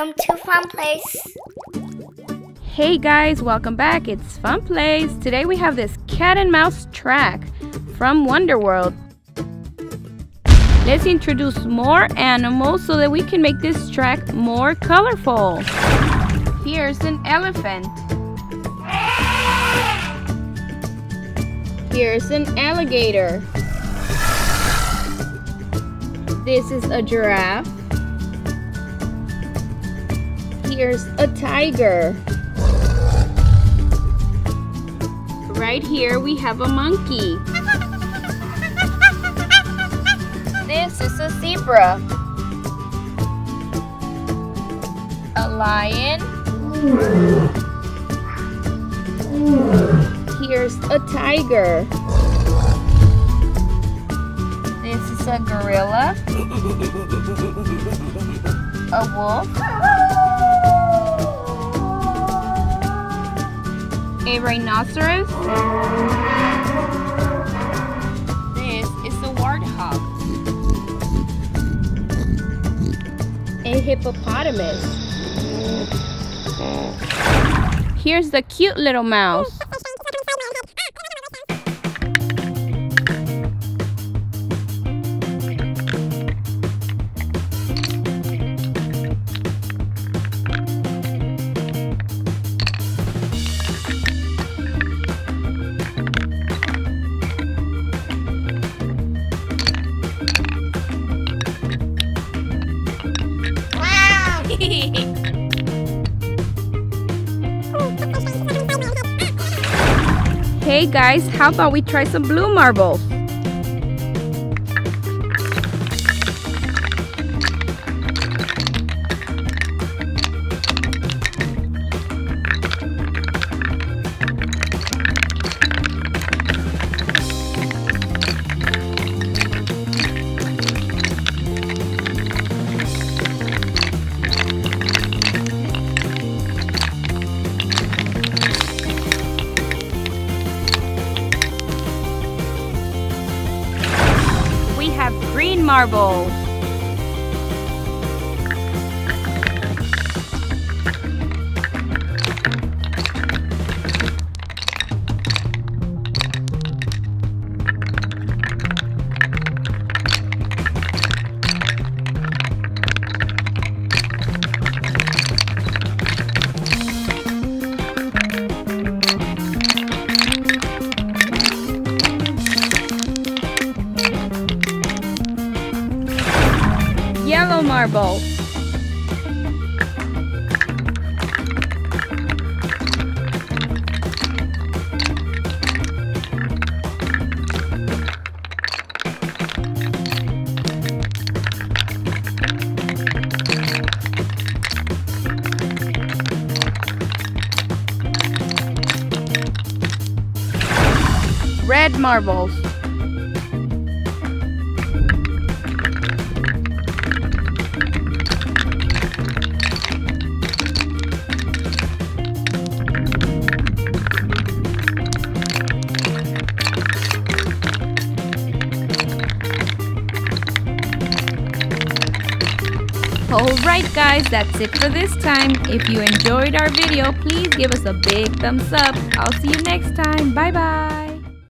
welcome to Fun Place. Hey guys, welcome back. It's Fun Place. Today we have this cat and mouse track from Wonder World. Let's introduce more animals so that we can make this track more colorful. Here's an elephant. Here's an alligator. This is a giraffe. Here's a tiger. Right here we have a monkey. This is a zebra. A lion. Here's a tiger. This is a gorilla. A wolf. A rhinoceros. This is a warthog. A hippopotamus. Here's the cute little mouse. Hey guys, how about we try some blue marbles? We have green marbles. Yellow marbles. Red marbles. Alright guys, that's it for this time. If you enjoyed our video, please give us a big thumbs up. I'll see you next time. Bye bye.